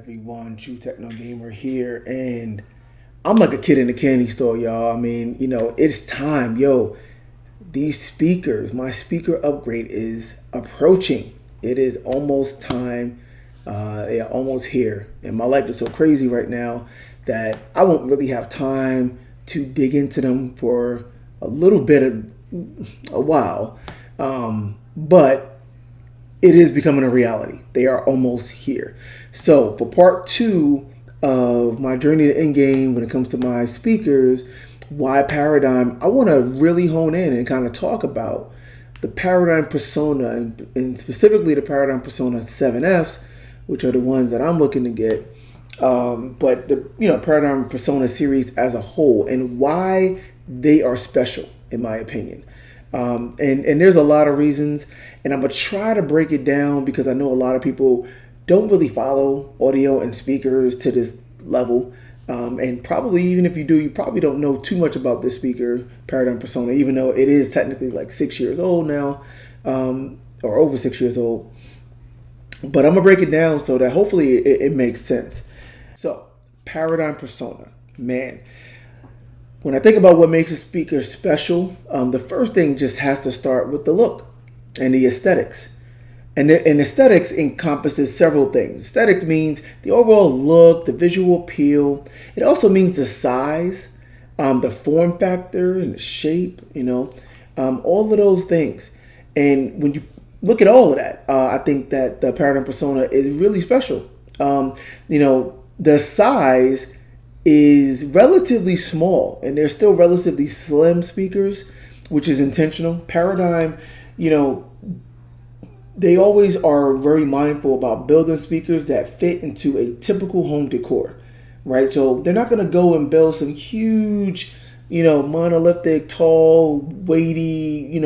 everyone, True Techno Gamer here, and I'm like a kid in a candy store, y'all. I mean, it's time, yo. These speakers, my speaker upgrade is approaching. It is almost time. They are almost here, and my life is so crazy right now that I won't really have time to dig into them for a little bit of a while. But it is becoming a reality. They are almost here. So for part two of my journey to Endgame when it comes to my speakers, why Paradigm, I want to really hone in and kind of talk about the Paradigm Persona and specifically the Paradigm Persona 7Fs, which are the ones that I'm looking to get. But the Paradigm Persona series as a whole and why they are special in my opinion. And there's a lot of reasons, and I'm gonna try to break it down because I know a lot of people don't really follow audio and speakers to this level, and probably even if you do, you probably don't know too much about this speaker Paradigm Persona, even though it is technically like 6 years old now, or over 6 years old. But I'm gonna break it down so that hopefully it makes sense. So Paradigm Persona, man. When I think about what makes a speaker special, the first thing just has to start with the look and the aesthetics. And aesthetics encompasses several things. Aesthetics means the overall look, the visual appeal. It also means the size, the form factor and the shape, all of those things. And when you look at all of that, I think that the Paradigm Persona is really special. The size is relatively small, and they're still relatively slim speakers, which is intentional. Paradigm, they always are very mindful about building speakers that fit into a typical home decor, right? So they're not going to go and build some huge, monolithic, tall, weighty,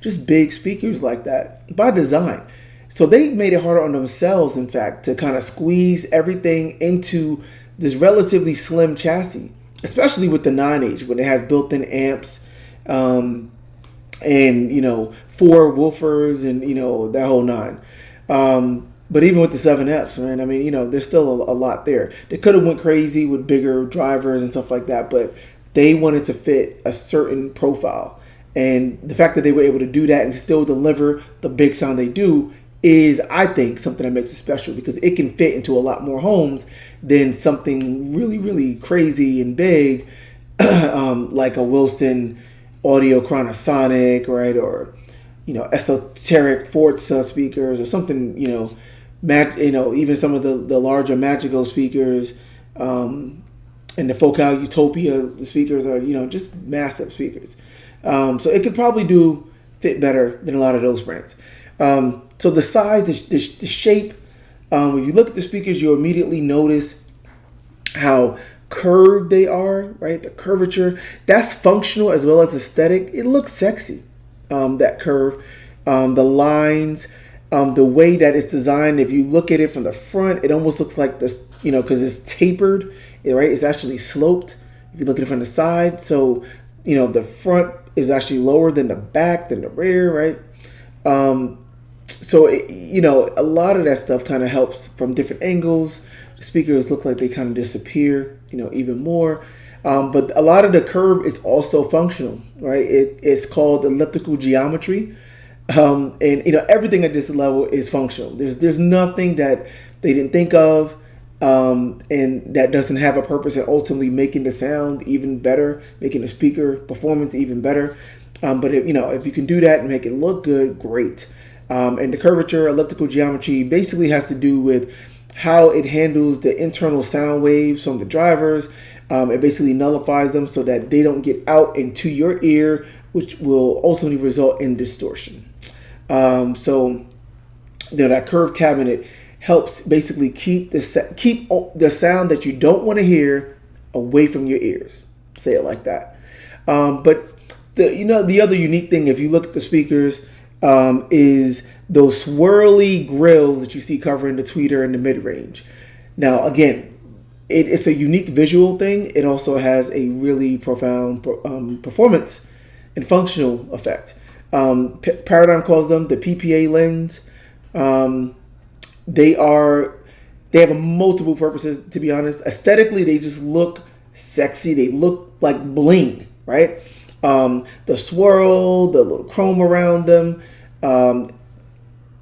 just big speakers like that by design. So they made it harder on themselves, in fact, to kind of squeeze everything into this relatively slim chassis, especially with the 9H when it has built-in amps, and 4 woofers and that whole nine. But even with the 7Fs, man, I mean, there's still a lot there. They could have went crazy with bigger drivers and stuff like that, but they wanted to fit a certain profile, and the fact that they were able to do that and still deliver the big sound they do is, I think, something that makes it special because it can fit into a lot more homes than something really, really crazy and big, like a Wilson Audio Chronosonic, right? Or, esoteric Forza speakers or something, even some of the larger Magico speakers, and the Focal Utopia speakers are, just massive speakers. So it could probably fit better than a lot of those brands. So the size, the shape, if you look at the speakers, you'll immediately notice how curved they are, right? The curvature, that's functional as well as aesthetic. It looks sexy, that curve, the lines, the way that it's designed. If you look at it from the front, it almost looks like this, because it's tapered, right? It's actually sloped. If you look at it from the side, so, the front is actually lower than the back, than the rear, right? So, a lot of that stuff kind of helps from different angles. The speakers look like they kind of disappear, even more. But a lot of the curve is also functional, right? It's called elliptical geometry. And, everything at this level is functional. There's nothing that they didn't think of, and that doesn't have a purpose and ultimately making the sound even better, making the speaker performance even better. But if you can do that and make it look good, great. And the curvature, elliptical geometry basically has to do with how it handles the internal sound waves from the drivers. It basically nullifies them so that they don't get out into your ear, which will ultimately result in distortion. So that curved cabinet helps basically keep the sound that you don't want to hear away from your ears. Say it like that. But the other unique thing, if you look at the speakers, is those swirly grills that you see covering the tweeter and the mid-range. Now, again, it's a unique visual thing. It also has a really profound performance and functional effect. Paradigm calls them the PPA lens. They are They have multiple purposes, to be honest. Aesthetically, they just look sexy. They look like bling, right? The swirl, the little chrome around them,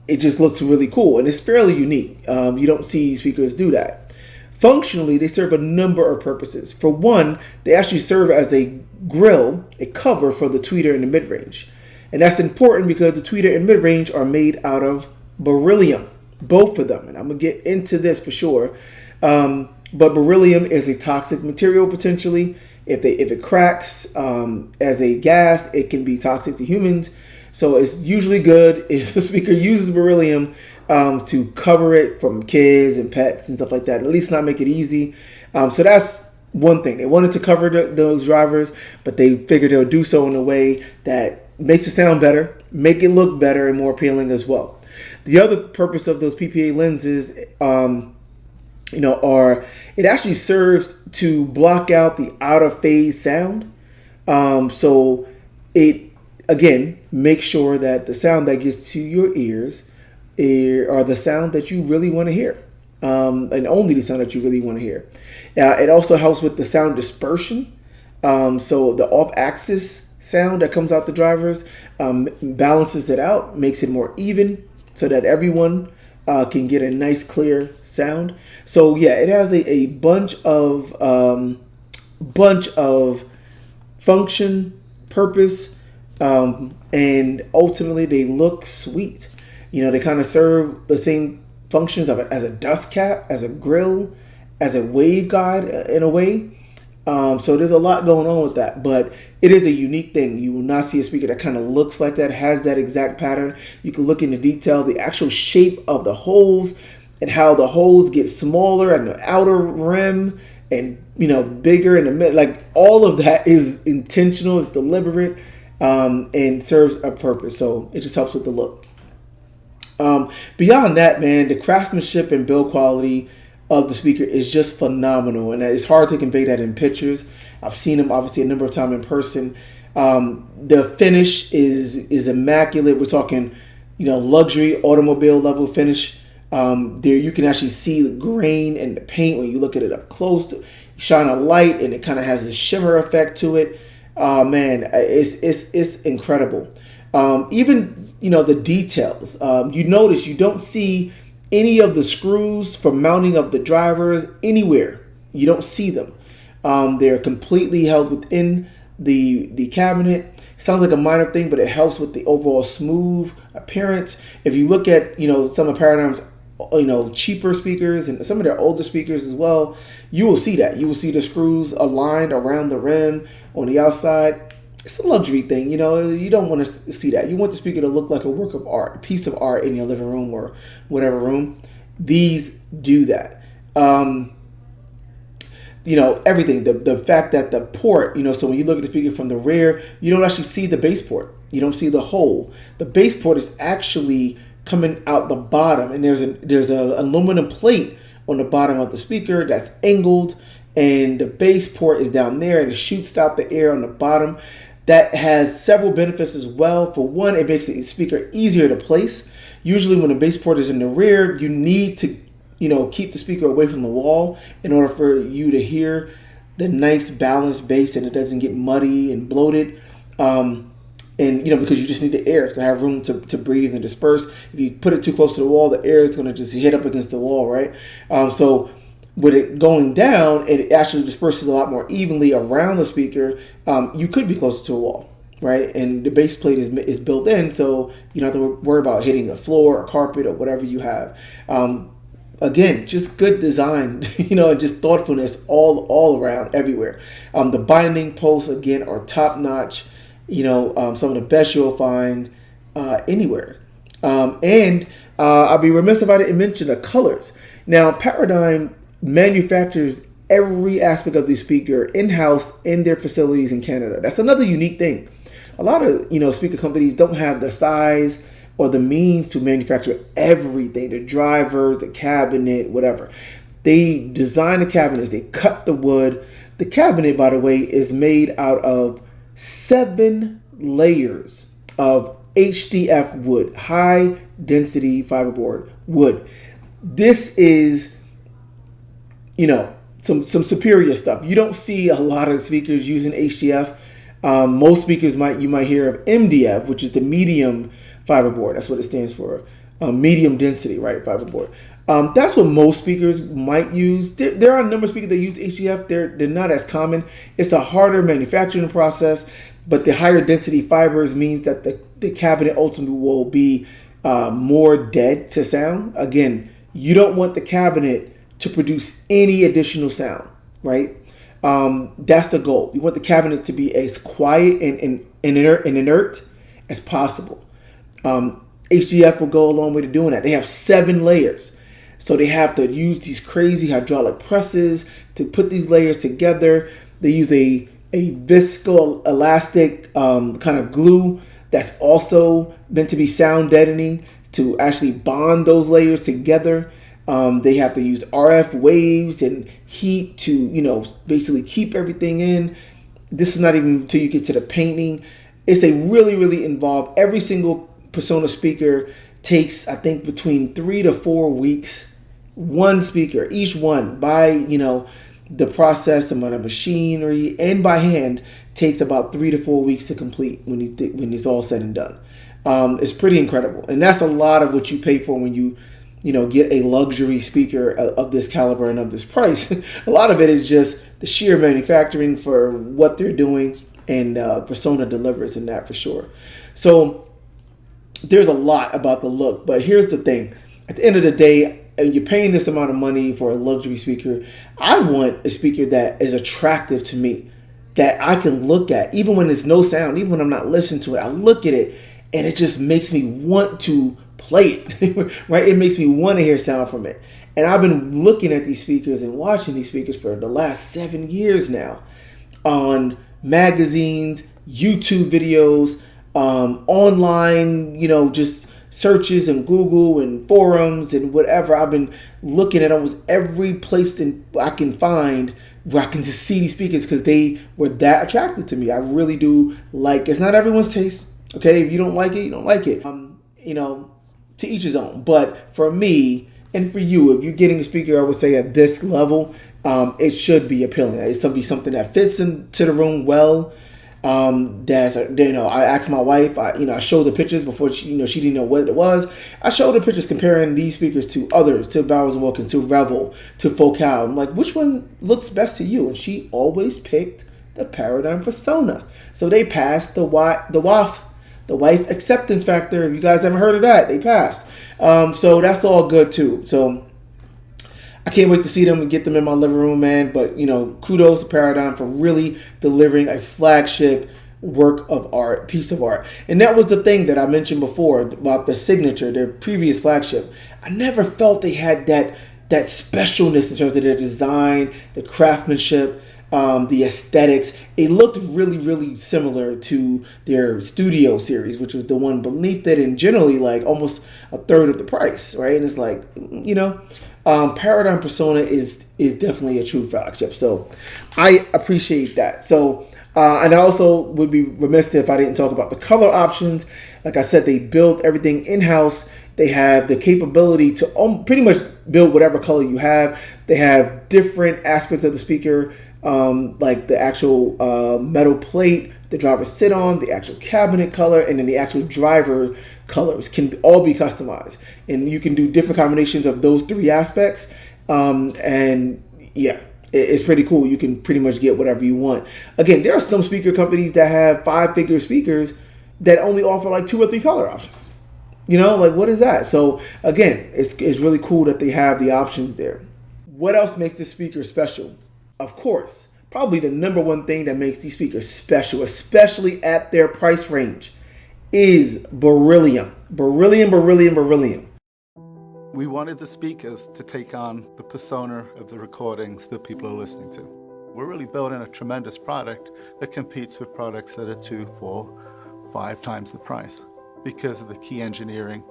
it just looks really cool, and it's fairly unique. You don't see speakers do that. Functionally, they serve a number of purposes. For one, they actually serve as a grill, a cover for the tweeter and the mid-range. And that's important because the tweeter and mid-range are made out of beryllium, both of them. And I'm going to get into this for sure. But beryllium is a toxic material potentially. If it cracks as a gas, it can be toxic to humans. So it's usually good if a speaker uses beryllium to cover it from kids and pets and stuff like that. At least not make it easy. So that's one thing. They wanted to cover those drivers, but they figured they would do so in a way that makes it sound better, make it look better and more appealing as well. The other purpose of those PPA lenses, are it actually serves to block out the out of phase sound. So it again makes sure that the sound that gets to your ears are the sound that you really want to hear, and only the sound that you really want to hear. It also helps with the sound dispersion. So the off-axis sound that comes out the drivers balances it out, makes it more even, so that everyone can get a nice clear sound. So yeah, it has a bunch of function, purpose, and ultimately they look sweet. They kind of serve the same functions as a dust cap, as a grill, as a wave guide in a way. So there's a lot going on with that, but it is a unique thing. You will not see a speaker that kind of looks like that, has that exact pattern. You can look into detail, the actual shape of the holes and how the holes get smaller and the outer rim and, bigger in the middle. Like all of that is intentional, it's deliberate, and serves a purpose. So it just helps with the look. Beyond that, man, the craftsmanship and build quality of the speaker is just phenomenal, and it's hard to convey that in pictures. I've seen them obviously a number of times in person. The finish is immaculate. We're talking, luxury automobile level finish. There you can actually see the grain and the paint when you look at it up close. You shine a light and it kind of has a shimmer effect to it. Man, it's incredible. Even the details. You notice you don't see any of the screws for mounting of the drivers anywhere. You don't see them. They're completely held within the cabinet. Sounds like a minor thing, but it helps with the overall smooth appearance. If you look at some of Paradigm's cheaper speakers and some of their older speakers as well, you will see that. You will see the screws aligned around the rim on the outside. It's a luxury thing, you don't want to see that. You want the speaker to look like a work of art, a piece of art in your living room or whatever room. These do that. Everything. The fact that the port, so when you look at the speaker from the rear, you don't actually see the bass port. You don't see the hole. The bass port is actually coming out the bottom, and there's a aluminum plate on the bottom of the speaker that's angled, and the bass port is down there, and it shoots out the air on the bottom. That has several benefits as well. For one, it makes the speaker easier to place. Usually when the bass port is in the rear, you need to, keep the speaker away from the wall in order for you to hear the nice balanced bass and it doesn't get muddy and bloated. Because you just need the air to have room to breathe and disperse. If you put it too close to the wall, the air is going to just hit up against the wall, right? So with it going down, it actually disperses a lot more evenly around the speaker. You could be closer to a wall, right? And the base plate is built in, so you don't have to worry about hitting the floor or carpet or whatever you have. Again, just good design, and just thoughtfulness all around, everywhere. The binding posts, again, are top notch. Some of the best you'll find anywhere. And I'll be remiss if I didn't mention the colors. Now, Paradigm manufactures every aspect of the speaker in-house in their facilities in Canada. That's another unique thing. A lot of speaker companies don't have the size or the means to manufacture everything, the drivers, the cabinet, whatever. They design the cabinets, they cut the wood. The cabinet, by the way, is made out of 7 layers of HDF wood, high density fiberboard wood. This is some superior stuff. You don't see a lot of speakers using HDF. Most speakers you might hear of MDF, which is the medium fiber board. That's what it stands for, medium density, right? Fiber board. That's what most speakers might use. There are a number of speakers that use HDF. They're not as common. It's a harder manufacturing process, but the higher density fibers means that the cabinet ultimately will be more dead to sound. Again, you don't want the cabinet to produce any additional sound, right? That's the goal. You want the cabinet to be as quiet and inert as possible. HDF will go a long way to doing that. They have 7 layers. So they have to use these crazy hydraulic presses to put these layers together. They use a viscoelastic kind of glue that's also meant to be sound deadening to actually bond those layers together. They have to use RF waves and heat to, basically keep everything in. This is not even until you get to the painting. It's a really, really involved. Every single Persona speaker takes, I think, between 3 to 4 weeks. One speaker, each one, by, the process amount of machinery and by hand takes about 3 to 4 weeks to complete when it's all said and done. It's pretty incredible. And that's a lot of what you pay for when you get a luxury speaker of this caliber and of this price. A lot of it is just the sheer manufacturing for what they're doing, and Persona delivers in that for sure. So there's a lot about the look, but here's the thing. At the end of the day, you're paying this amount of money for a luxury speaker. I want a speaker that is attractive to me, that I can look at, even when there's no sound, even when I'm not listening to it. I look at it and it just makes me want to play it, right? It makes me want to hear sound from it. And I've been looking at these speakers and watching these speakers for the last 7 years now on magazines, YouTube videos, online, just searches and Google and forums and whatever. I've been looking at almost every place I can find where I can just see these speakers because they were that attractive to me. I really do it's not everyone's taste. Okay, if you don't like it, you don't like it. To each his own. But for me and for you, if you're getting a speaker, I would say at this level, it should be appealing. It should be something that fits into the room well. I asked my wife. I showed the pictures before she didn't know what it was. I showed the pictures comparing these speakers to others, to Bowers & Wilkins, to Revel, to Focal. I'm like, which one looks best to you? And she always picked the Paradigm Persona. So they passed the wife acceptance factor. If you guys haven't heard of that, they passed. So that's all good too. So I can't wait to see them and get them in my living room, man. But, kudos to Paradigm for really delivering a flagship work of art, piece of art. And that was the thing that I mentioned before about the Signature, their previous flagship. I never felt they had that specialness in terms of their design, the craftsmanship, the aesthetics. It looked really, really similar to their Studio series, which was the one beneath it, and generally like almost a third of the price, right? And it's like, Paradigm Persona is definitely a true flagship. So I appreciate that. So and I also would be remiss if I didn't talk about the color options. Like I said, they build everything in-house. They have the capability to pretty much build whatever color you have. They have different aspects of the speaker, like the actual metal plate the drivers sit on, the actual cabinet color, and then the actual driver colors can all be customized. And you can do different combinations of those 3 aspects. And yeah, it's pretty cool. You can pretty much get whatever you want. Again, there are some speaker companies that have 5-figure speakers that only offer like 2 or 3 color options. What is that? So again, it's really cool that they have the options there. What else makes this speaker special? Of course, probably the number one thing that makes these speakers special, especially at their price range, is Beryllium. Beryllium. We wanted the speakers to take on the persona of the recordings that people are listening to. We're really building a tremendous product that competes with products that are 2, 4, 5 times the price because of the key engineering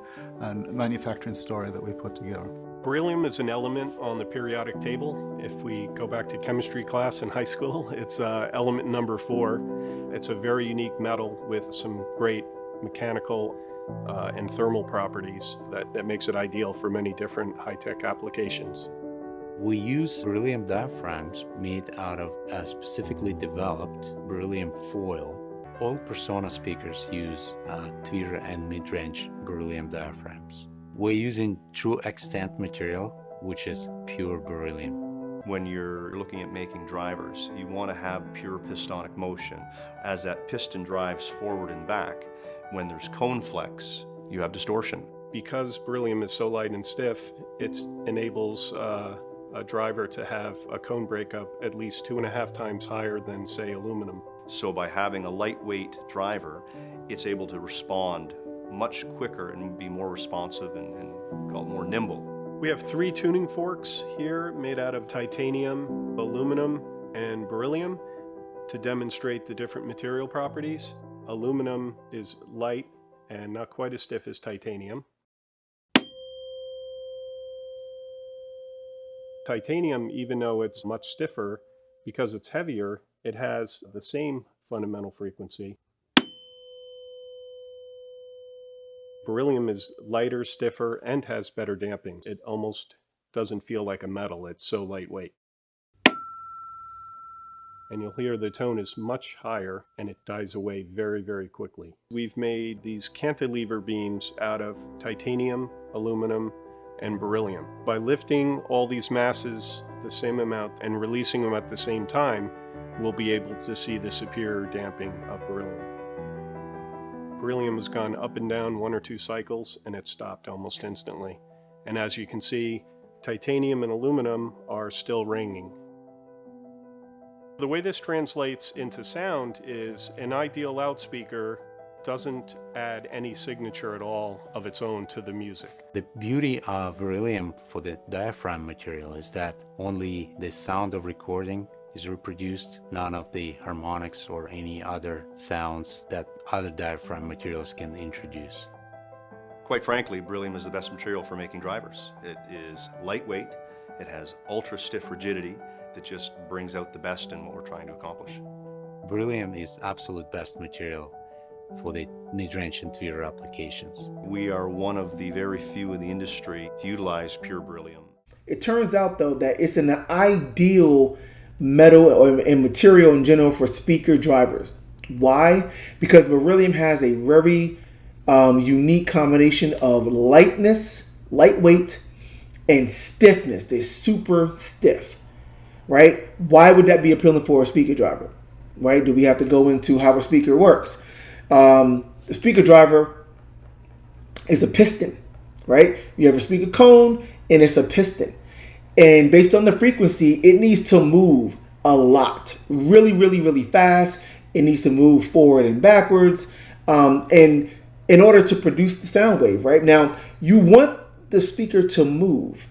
and manufacturing story that we put together. Beryllium is an element on the periodic table. If we go back to chemistry class in high school, it's element number 4. It's a very unique metal with some great mechanical and thermal properties that makes it ideal for many different high-tech applications. We use beryllium diaphragms made out of a specifically developed beryllium foil. All Persona speakers use tweeter and mid-range beryllium diaphragms. We're using true extant material, which is pure beryllium. When you're looking at making drivers, you want to have pure pistonic motion. As that piston drives forward and back, when there's cone flex, you have distortion. Because beryllium is so light and stiff, it enables a driver to have a cone breakup at least 2.5 times higher than, say, aluminum. So by having a lightweight driver, it's able to respond much quicker and be more responsive and called more nimble. We have 3 tuning forks here made out of titanium, aluminum, and beryllium to demonstrate the different material properties. Aluminum is light and not quite as stiff as titanium. Titanium, even though it's much stiffer, because it's heavier, it has the same fundamental frequency. Beryllium is lighter, stiffer, and has better damping. It almost doesn't feel like a metal. It's so lightweight. And you'll hear the tone is much higher and it dies away very, very quickly. We've made these cantilever beams out of titanium, aluminum, and beryllium. By lifting all these masses the same amount and releasing them at the same time, we'll be able to see the superior damping of beryllium. Beryllium has gone up and down 1 or 2 cycles and it stopped almost instantly. And as you can see, titanium and aluminum are still ringing. The way this translates into sound is an ideal loudspeaker doesn't add any signature at all of its own to the music. The beauty of beryllium for the diaphragm material is that only the sound of recording is reproduced, none of the harmonics or any other sounds that other diaphragm materials can introduce. Quite frankly, beryllium is the best material for making drivers. It is lightweight, it has ultra stiff rigidity that just brings out the best in what we're trying to accomplish. Beryllium is absolute best material for the mid-range and tweeter applications. We are one of the very few in the industry to utilize pure beryllium. It turns out, though, that it's an ideal metal and material in general for speaker drivers. Why? Because beryllium has a very unique combination of lightweight, and stiffness. They're super stiff, right? Why would that be appealing for a speaker driver, right? Do we have to go into how a speaker works? The speaker driver is a piston, right? You have a speaker cone and it's a piston. And based on the frequency, it needs to move a lot, really, really, really fast. It needs to move forward and backwards. And in order to produce the sound wave, right? Now, you want the speaker to move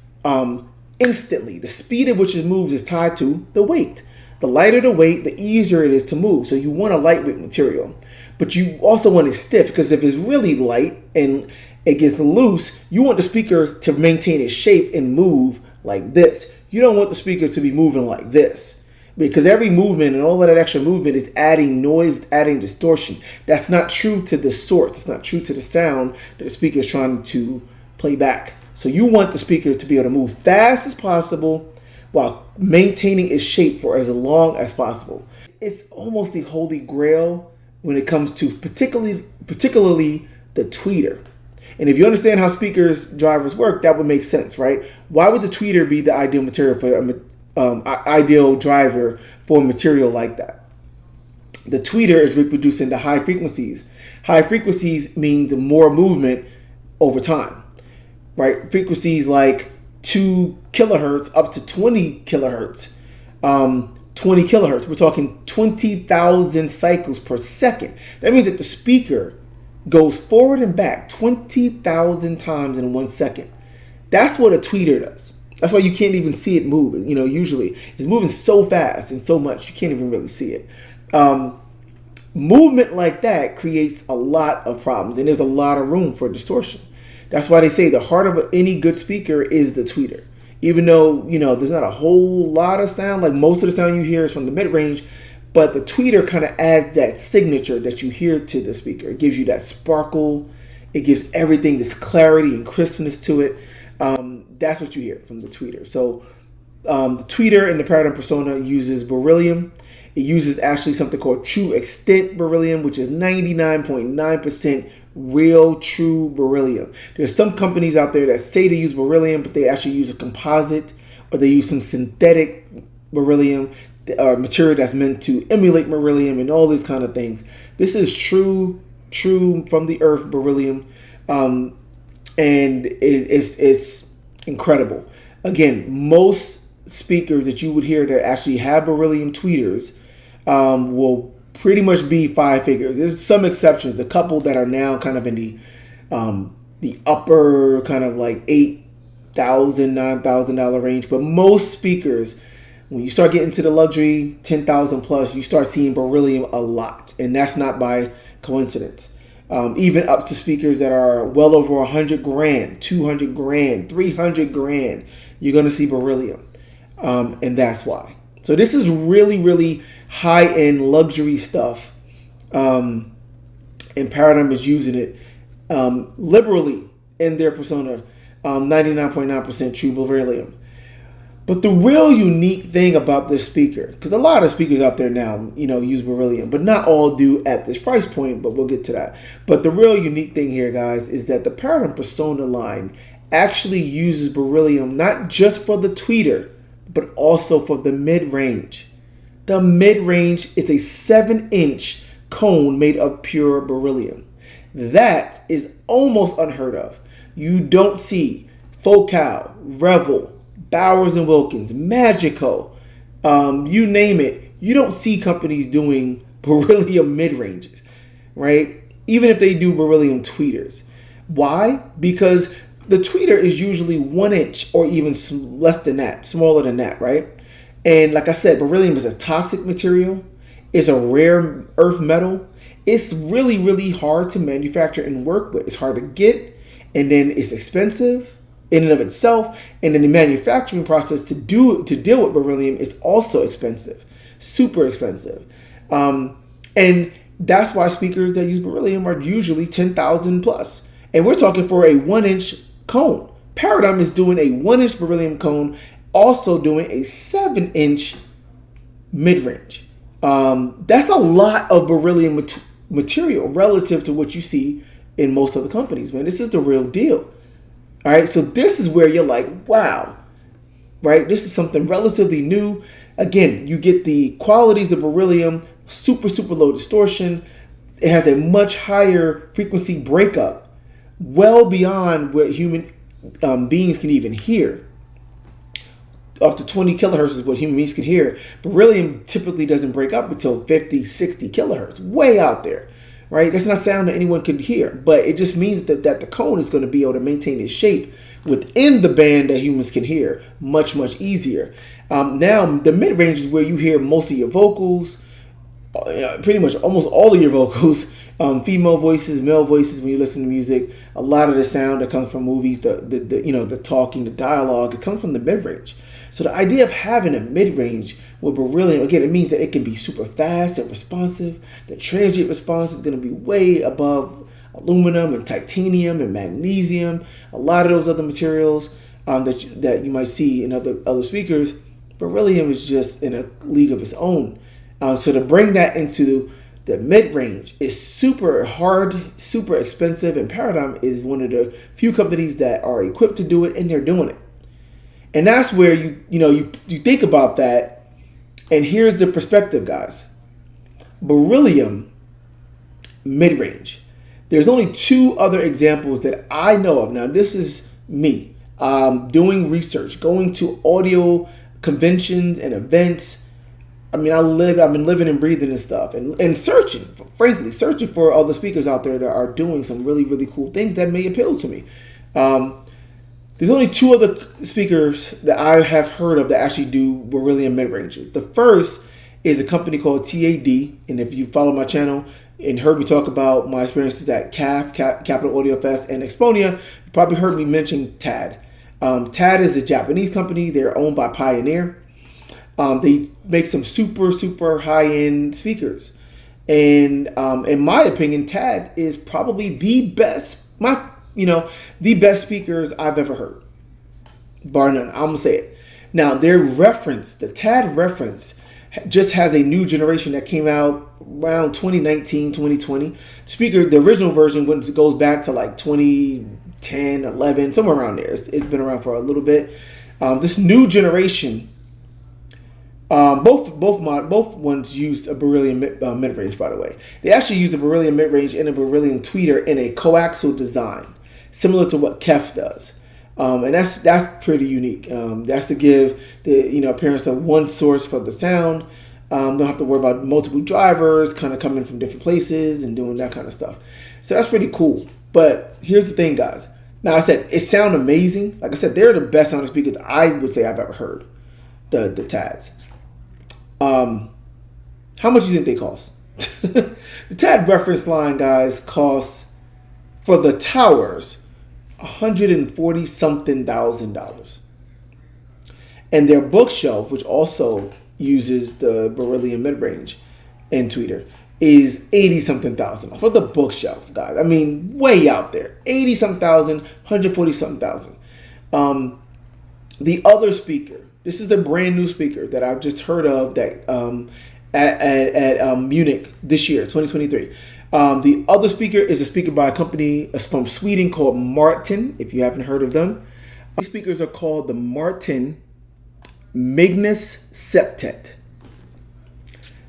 instantly. The speed at which it moves is tied to the weight. The lighter the weight, the easier it is to move. So you want a lightweight material, but you also want it stiff, because if it's really light and it gets loose, you want the speaker to maintain its shape and move like this. You don't want the speaker to be moving like this, because every movement and all of that extra movement is adding noise, adding distortion. That's not true to the source. It's not true to the sound that the speaker is trying to play back. So you want the speaker to be able to move fast as possible while maintaining its shape for as long as possible. It's almost the holy grail when it comes to particularly the tweeter. And if you understand how speakers drivers work, that would make sense, right? Why would the tweeter be the ideal material for ideal driver for a material like that? The tweeter is reproducing the high frequencies. High frequencies means more movement over time, right? Frequencies like 2 kilohertz up to 20 kilohertz. 20 kilohertz, we're talking 20,000 cycles per second. That means that the speaker goes forward and back 20,000 times in 1 second. That's what a tweeter does. That's why you can't even see it move. You know, usually it's moving so fast and so much you can't even really see it. Movement like that creates a lot of problems, and there's a lot of room for distortion. That's why they say the heart of any good speaker is the tweeter. Even though, you know, there's not a whole lot of sound, like most of the sound you hear is from the mid-range, but the tweeter kind of adds that signature that you hear to the speaker. It gives you that sparkle. It gives everything this clarity and crispness to it. That's what you hear from the tweeter. So the tweeter and the Paradigm Persona uses beryllium. It uses actually something called true extent beryllium, which is 99.9% real true beryllium. There's some companies out there that say they use beryllium, but they actually use a composite, or they use some synthetic beryllium, material that's meant to emulate beryllium and all these kind of things. This is true from the earth beryllium, and it's incredible. Again, most speakers that you would hear that actually have beryllium tweeters will pretty much be 5 figures. There's some exceptions. The couple that are now kind of in the upper kind of like $8,000, $9,000 range, but most speakers, when you start getting to the luxury 10,000 plus, you start seeing beryllium a lot, and that's not by coincidence. Even up to speakers that are well over 100 grand, 200 grand, 300 grand, you're going to see beryllium, and that's why. So this is really, really high-end luxury stuff, and Paradigm is using it liberally in their persona, 99.9% true beryllium. But the real unique thing about this speaker, because a lot of speakers out there now, use beryllium, but not all do at this price point, but we'll get to that. But the real unique thing here, guys, is that the Paradigm Persona line actually uses beryllium not just for the tweeter, but also for the mid-range. The mid-range is a 7-inch cone made of pure beryllium. That is almost unheard of. You don't see Focal, Revel, Bowers and Wilkins, Magico, you name it. You don't see companies doing beryllium mid-ranges, right? Even if they do beryllium tweeters. Why? Because the tweeter is usually 1 inch or even less than that, smaller than that, right? And like I said, beryllium is a toxic material. It's a rare earth metal. It's really, really hard to manufacture and work with. It's hard to get, and then it's expensive in and of itself, and then the manufacturing process to deal with beryllium is also expensive, super expensive, and that's why speakers that use beryllium are usually 10,000 plus, and we're talking for a 1-inch cone. Paradigm is doing a 1-inch beryllium cone, also doing a 7-inch mid-range. That's a lot of beryllium material relative to what you see in most other companies, man. This is the real deal. All right, so this is where you're like, wow, right? This is something relatively new. Again, you get the qualities of beryllium, super, super low distortion. It has a much higher frequency breakup, well beyond what human beings can even hear. Up to 20 kilohertz is what human beings can hear. Beryllium typically doesn't break up until 50, 60 kilohertz, way out there. Right? That's not sound that anyone could hear, but it just means that the cone is going to be able to maintain its shape within the band that humans can hear much, much easier. Now, the mid-range is where you hear most of your vocals, pretty much almost all of your vocals, female voices, male voices when you listen to music. A lot of the sound that comes from movies, the talking, the dialogue, it comes from the mid-range. So the idea of having a mid-range with beryllium, again, it means that it can be super fast and responsive. The transient response is going to be way above aluminum and titanium and magnesium, a lot of those other materials that you might see in other speakers. Beryllium is just in a league of its own. So to bring that into the mid-range is super hard, super expensive, and Paradigm is one of the few companies that are equipped to do it, and they're doing it. And that's where you think about that, and here's the perspective, guys. Beryllium mid-range. There's only 2 other examples that I know of. Now, this is me doing research, going to audio conventions and events. I mean, I've been living and breathing this stuff and searching for other speakers out there that are doing some really, really cool things that may appeal to me. There's only 2 other speakers that I have heard of that actually do beryllium mid-ranges. The first is a company called TAD, and if you follow my channel and heard me talk about my experiences at CAF, Capital Audio Fest, and Exponia, you probably heard me mention TAD. TAD is a Japanese company. They're owned by Pioneer. They make some super, super high-end speakers. And in my opinion, TAD is probably the best speakers I've ever heard, bar none. I'm gonna say it. Now, their reference, the TAD reference, just has a new generation that came out around 2019, 2020. Speaker, the original version goes back to like 2010, 11, somewhere around there. It's been around for a little bit. This new generation, both ones used a Beryllium mid-range, by the way. They actually used a Beryllium mid-range and a Beryllium tweeter in a coaxial design, similar to what Kef does. And that's pretty unique. That's to give the appearance of one source for the sound. Don't have to worry about multiple drivers kind of coming from different places and doing that kind of stuff. So that's pretty cool. But here's the thing, guys. Now, I said it sounds amazing. Like I said, they're the best sounding speakers I would say I've ever heard. The TADs. How much do you think they cost? The TAD reference line, guys, costs for the towers $140 something thousand. And their bookshelf, which also uses the Beryllium mid-range and tweeter, is 80 something thousand for the bookshelf, guys. I mean, way out there. 80 something thousand, 140 something thousand. The other speaker, this is the brand new speaker that I've just heard of that at Munich this year, 2023. The other speaker is a speaker by a company from Sweden called Martin, if you haven't heard of them. These speakers are called the Martin Magnus Septet.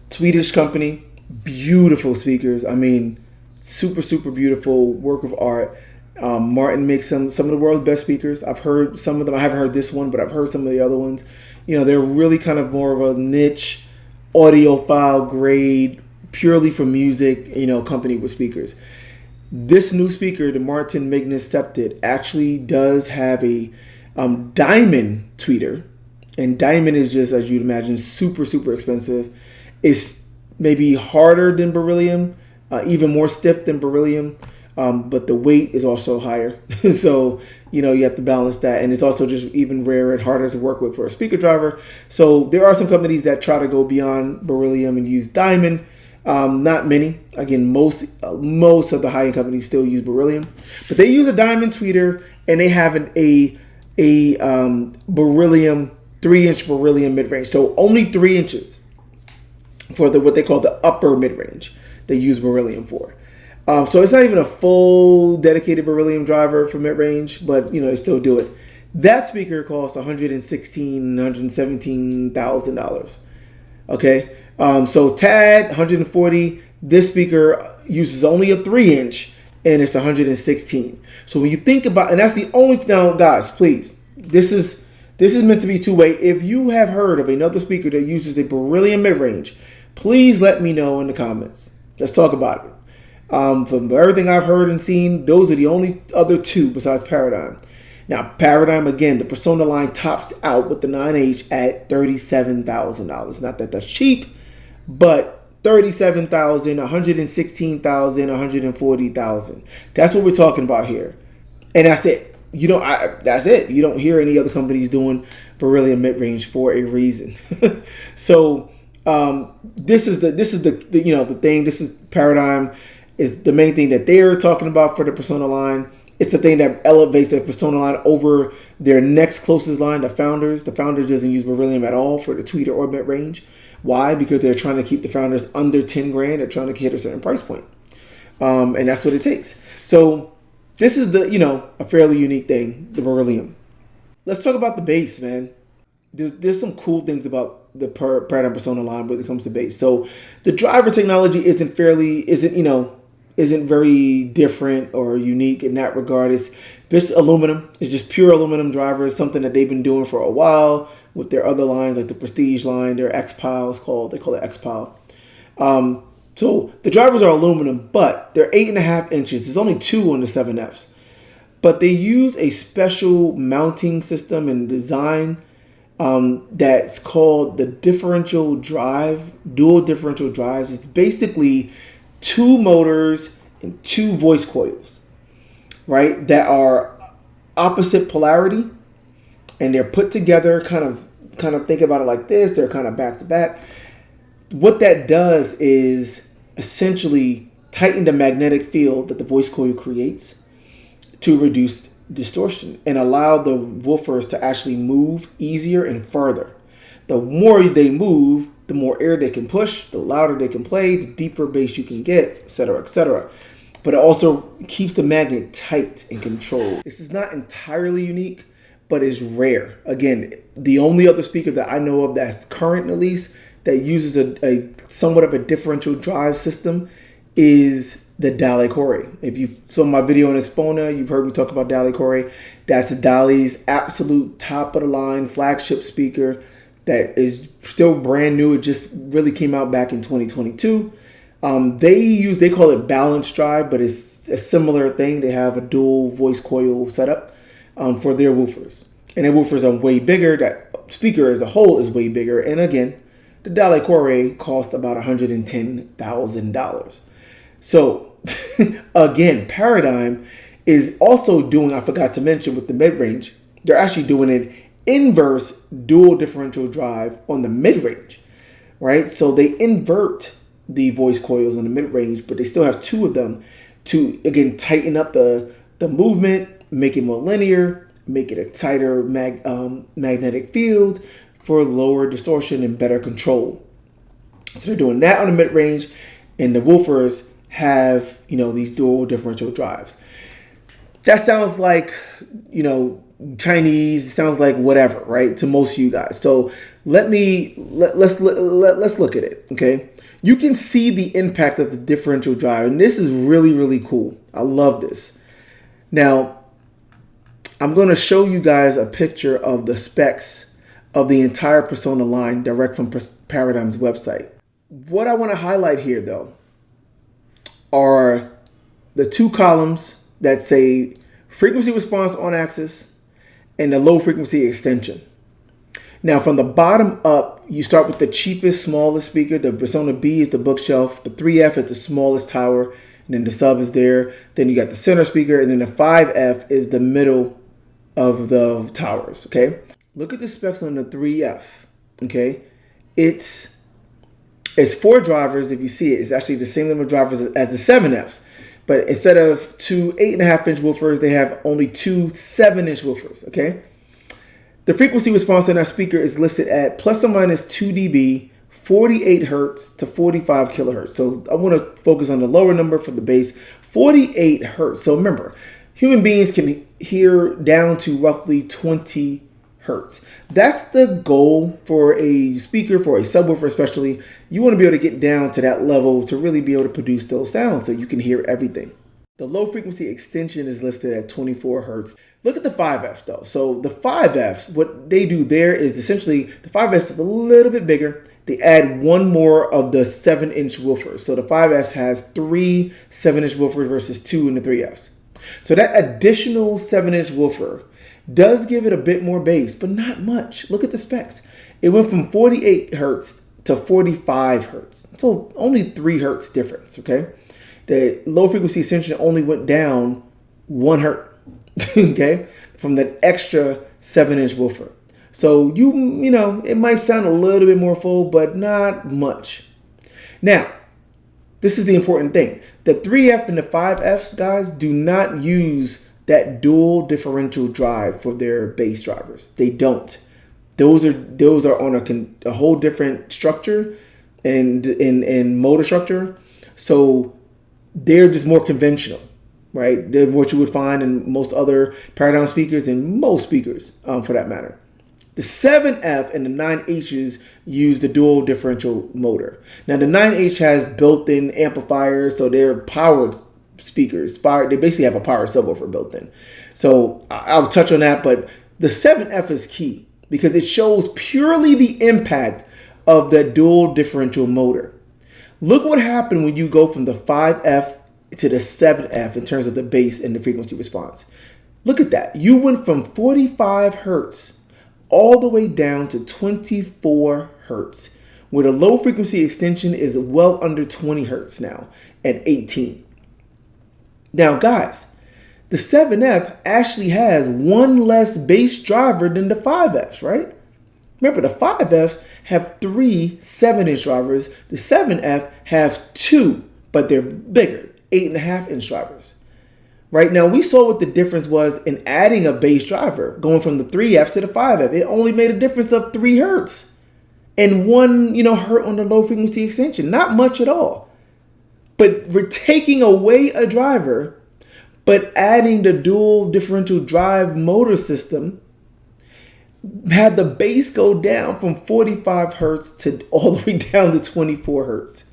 Swedish company, beautiful speakers. I mean, super, super beautiful work of art. Martin makes some of the world's best speakers. I've heard some of them. I haven't heard this one, but I've heard some of the other ones. They're really kind of more of a niche, audiophile grade, purely for music, company with speakers. This new speaker, the Martin Magnus Septet, actually does have a diamond tweeter. And diamond is just, as you'd imagine, super, super expensive. It's maybe harder than beryllium, even more stiff than beryllium. But the weight is also higher. So, you have to balance that. And it's also just even rarer and harder to work with for a speaker driver. So there are some companies that try to go beyond beryllium and use diamond. Not many. Again, most of the high-end companies still use beryllium. But they use a diamond tweeter, and they have a beryllium, 3-inch beryllium mid-range. So only 3 inches for what they call the upper mid-range they use beryllium for. So it's not even a full dedicated beryllium driver for mid-range, but they still do it. That speaker costs $117,000. Okay, so TAD 140. This speaker uses only a 3-inch, and it's 116. So when you think about, and that's the only now, guys, please, this is meant to be two-way. If you have heard of another speaker that uses a beryllium mid-range, please let me know in the comments. Let's talk about it. From everything I've heard and seen, those are the only other two besides Paradigm. Now, Paradigm, again, the Persona line tops out with the 9H at $37,000. Not that that's cheap, but $37,000, $116,000, $140,000. That's what we're talking about here. And that's it. That's it. You don't hear any other companies doing beryllium mid-range for a reason. So this is the thing. This is Paradigm. Is the main thing that they're talking about for the Persona line. It's the thing that elevates their Persona line over their next closest line, the Founders. The Founders doesn't use beryllium at all for the tweeter or mid-range. Why? Because they're trying to keep the Founders under 10 grand. They're trying to hit a certain price point. And that's what it takes. So this is a fairly unique thing, the beryllium. Let's talk about the bass, man. There's some cool things about the Paradigm Persona line when it comes to bass. So the driver technology isn't very different or unique in that regard. It's just aluminum. It's just pure aluminum drivers, something that they've been doing for a while with their other lines, like the Prestige line, their X-Pile they call it X-Pile. So the drivers are aluminum, but they're 8.5 inches. There's only 2 on the 7Fs. But they use a special mounting system and design that's called the differential drive, dual differential drives. It's basically 2 motors and 2 voice coils, right? That are opposite polarity, and they're put together. Kind of think about it like this. They're kind of back to back. What that does is essentially tighten the magnetic field that the voice coil creates to reduce distortion and allow the woofers to actually move easier and further. The more they move, the more air they can push, the louder they can play, the deeper bass you can get, etc., etc. But it also keeps the magnet tight and controlled. This is not entirely unique, but is rare. Again, the only other speaker that I know of that's current, at least, that uses a somewhat of a differential drive system is the Dali Corey. If you saw my video on Exponent, you've heard me talk about Dali Corey. That's Dali's absolute top of the line flagship speaker that is still brand new. It just really came out back in 2022. They call it balanced drive, but it's a similar thing. They have a dual voice coil setup for their woofers, and their woofers are way bigger. That speaker as a whole is way bigger. And again, the Dali Corey cost about $110,000. So again, Paradigm is also doing, I forgot to mention with the mid-range, they're actually doing an inverse dual differential drive on the mid-range, right? So they invert the voice coils on the mid-range, but they still have two of them to, again, tighten up the movement, make it more linear, make it a tighter magnetic field for lower distortion and better control. So they're doing that on the mid-range, and the woofers have, these dual differential drives. That sounds like, Chinese. It sounds like whatever, right? To most of you guys. So let's look at it. Okay, you can see the impact of the differential drive, and this is really, really cool. I love this. Now, I'm going to show you guys a picture of the specs of the entire Persona line direct from Paradigm's website. What I want to highlight here, though, are the two columns that say frequency response on axis and the low frequency extension. Now, from the bottom up, you start with the cheapest, smallest speaker. The Persona B is the bookshelf. The 3F is the smallest tower. And then the sub is there. Then you got the center speaker. And then the 5F is the middle of the towers. Okay. Look at the specs on the 3F. Okay. It's 4 drivers. If you see it, it's actually the same number of drivers as the 7Fs. But instead of 2 8.5-inch woofers, they have only 2 7-inch woofers. Okay. The frequency response in our speaker is listed at plus or minus 2 dB, 48 hertz to 45 kilohertz. So I want to focus on the lower number for the bass, 48 hertz. So remember, human beings can hear down to roughly 20 hertz. That's the goal for a speaker, for a subwoofer especially. You want to be able to get down to that level to really be able to produce those sounds so you can hear everything. The low frequency extension is listed at 24 hertz. Look at the 5Fs though. So the 5Fs, what they do there is essentially the 5Fs is a little bit bigger. They add one more of the 7-inch woofers. So the 5F has 3 7-inch woofers versus 2 in the 3Fs. So that additional 7-inch woofer does give it a bit more bass, but not much. Look at the specs. It went from 48 hertz to 45 hertz. So only 3 hertz difference, okay? The low frequency extension only went down 1 hertz, okay, from that extra 7-inch woofer. So you know, it might sound a little bit more full, but not much. Now, this is the important thing. The 3F and the 5Fs, guys, do not use that dual differential drive for their bass drivers. They don't. Those are on a whole different structure and motor structure. So they're just more conventional, right? They're what you would find in most other Paradigm speakers and most speakers for that matter. The 7F and the 9Hs use the dual differential motor. Now the 9H has built-in amplifiers, so they're powered speakers. They basically have a power subwoofer built in. So I'll touch on that, but the 7F is key because it shows purely the impact of the dual differential motor. Look what happened when you go from the 5F to the 7F in terms of the bass and the frequency response. Look at that. You went from 45 hertz all the way down to 24 hertz, where the low frequency extension is well under 20 hertz now at 18. Now, guys, the 7F actually has one less bass driver than the 5Fs, right? Remember, the 5Fs have 3 7-inch drivers. The 7F have 2, but they're bigger, 8.5-inch drivers. Right now, we saw what the difference was in adding a bass driver, going from the 3F to the 5F. It only made a difference of 3 hertz and 1, hertz on the low frequency extension. Not much at all. But we're taking away a driver, but adding the dual differential drive motor system had the bass go down from 45 hertz to all the way down to 24 hertz.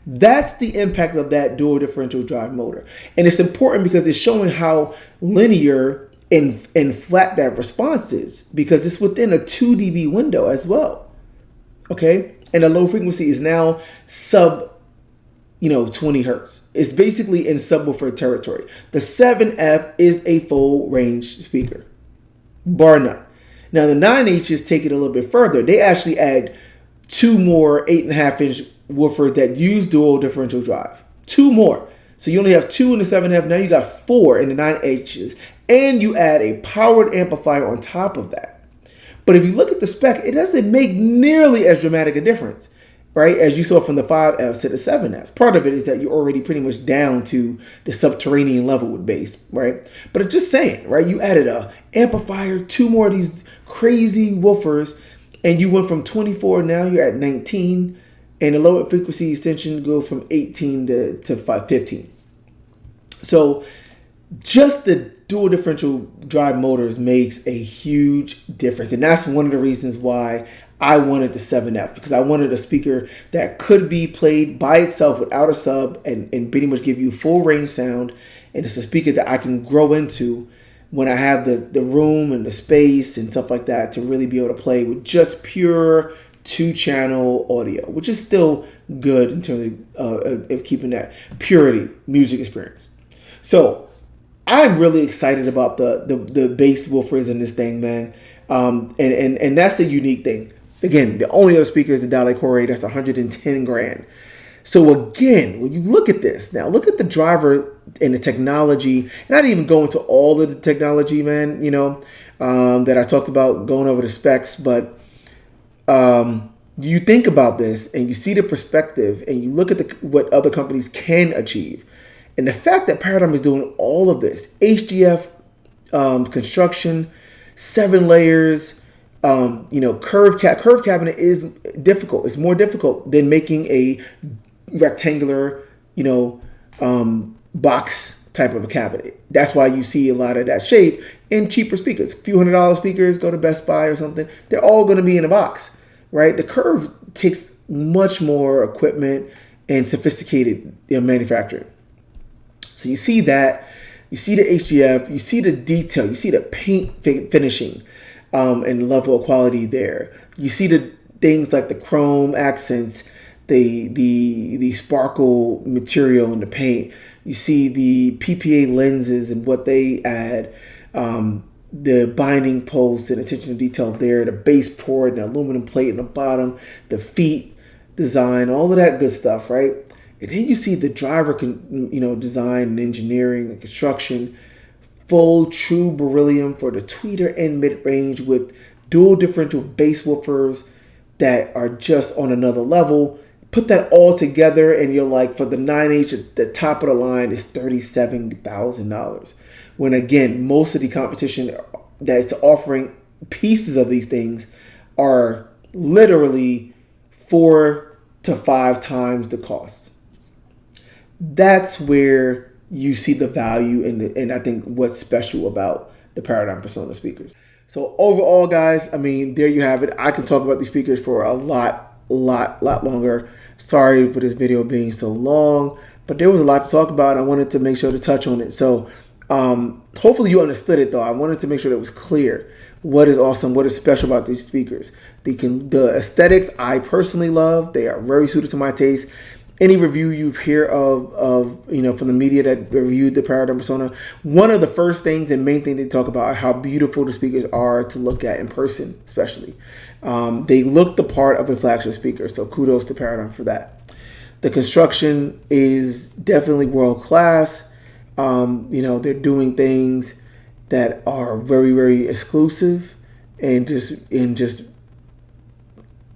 That's the impact of that dual differential drive motor. And it's important because it's showing how linear and flat that response is, because it's within a 2 dB window as well. Okay? And the low frequency is now sub 20 hertz. It's basically in subwoofer territory. The 7F is a full range speaker, bar none. Now the 9Hs take it a little bit further. They actually add 2 more 8.5-inch woofers that use dual differential drive. 2 more. So you only have 2 in the 7F. Now you got 4 in the 9Hs. And you add a powered amplifier on top of that. But if you look at the spec, it doesn't make nearly as dramatic a difference, right, as you saw from the 5F to the 7F. Part of it is that you're already pretty much down to the subterranean level with bass, right? But it's just saying, right, you added a amplifier, 2 more of these crazy woofers, and you went from 24, now you're at 19, and the low frequency extension go from 18 to 15. So just the dual differential drive motors makes a huge difference. And that's one of the reasons why I wanted the 7F, because I wanted a speaker that could be played by itself without a sub and pretty much give you full range sound. And it's a speaker that I can grow into when I have the room and the space and stuff like that to really be able to play with just pure 2-channel audio, which is still good in terms of keeping that purity music experience. So I'm really excited about the bass woofers in this thing, man. And that's the unique thing. Again, the only other speaker is the Dale Core. That's 110 grand. So again, when you look at this, now look at the driver and the technology. And I didn't even go into all of the technology, man, that I talked about going over the specs. But you think about this and you see the perspective and you look at what other companies can achieve. And the fact that Paradigm is doing all of this, HDF construction, 7 layers, curved cabinet is difficult. It's more difficult than making a rectangular, box type of a cabinet. That's why you see a lot of that shape in cheaper speakers. Few $100 speakers, go to Best Buy or something. They're all going to be in a box, right? The curve takes much more equipment and sophisticated manufacturing. So you see that, you see the HDF, you see the detail, you see the paint finishing and level of quality there. You see the things like the chrome accents, the sparkle material in the paint. You see the PPA lenses and what they add, the binding posts and attention to detail there, the base port and the aluminum plate in the bottom, the feet design, all of that good stuff, right? And then you see the driver, design and engineering and construction, full true beryllium for the tweeter and mid-range with dual differential bass woofers that are just on another level. Put that all together and you're like, for the 9H, the top of the line is $37,000. When again, most of the competition that's offering pieces of these things are literally 4 to 5 times the cost. That's where you see the value and I think what's special about the Paradigm Persona speakers. So overall, guys, I mean, there you have it. I can talk about these speakers for a lot longer. Sorry for this video being so long, but there was a lot to talk about. I wanted to make sure to touch on it. So hopefully you understood it, though. I wanted to make sure that it was clear what is awesome, what is special about these speakers. The aesthetics I personally love. They are very suited to my taste. Any review you hear of from the media that reviewed the Paradigm Persona, one of the first things and main thing they talk about are how beautiful the speakers are to look at in person, especially. They look the part of a flagship speaker, so kudos to Paradigm for that. The construction is definitely world class. They're doing things that are very, very exclusive and just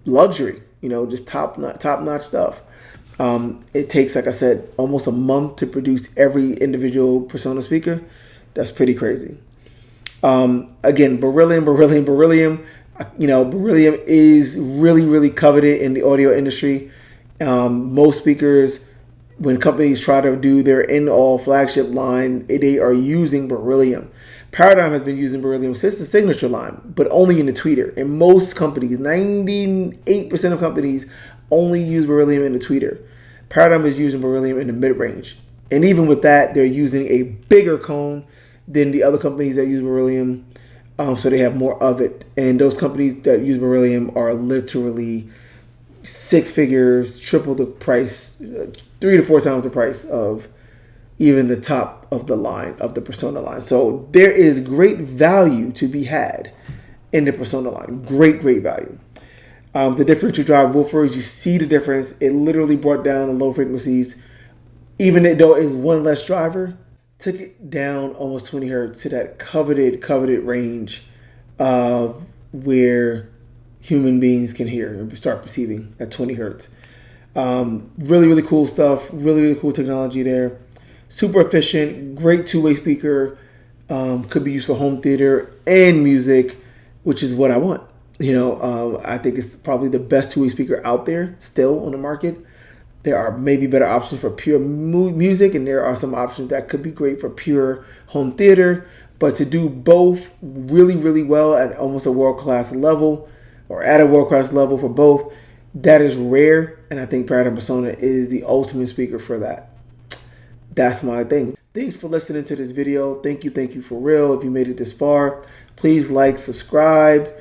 luxury. Just top notch stuff. It takes, like I said, almost a month to produce every individual Persona speaker. That's pretty crazy. Again, Beryllium. Beryllium is really, really coveted in the audio industry. Most speakers, when companies try to do their end-all flagship line, they are using Beryllium. Paradigm has been using Beryllium since the signature line, but only in the tweeter. And most companies, 98% of companies, only use Beryllium in the tweeter. Paradigm is using Beryllium in the mid-range. And even with that, they're using a bigger cone than the other companies that use Beryllium. So they have more of it. And those companies that use Beryllium are literally six figures, triple the price, 3 to 4 times the price of even the top of the line, of the Persona line. So there is great value to be had in the Persona line. Great value. The differential drive woofers, you see the difference. It literally brought down the low frequencies, even though it's one less driver, took it down almost 20 hertz to that coveted range of where human beings can hear and start perceiving at 20 hertz. Really cool stuff. Really cool technology there. Super efficient. Great two-way speaker. Could be used for home theater and music, which is what I want. I think it's probably the best two-way speaker out there still on the market. There are maybe better options for pure music, and there are some options that could be great for pure home theater. But to do both really well at almost a world-class level, or at a world-class level for both, that is rare. And I think Paradigm Persona is the ultimate speaker for that. That's my thing. Thanks for listening to this video. Thank you for real. If you made it this far, please like, subscribe.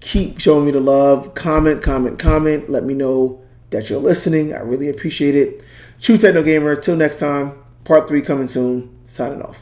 Keep showing me the love. Comment. Let me know that you're listening. I really appreciate it. True Techno Gamer. Till next time. Part 3 coming soon. Signing off.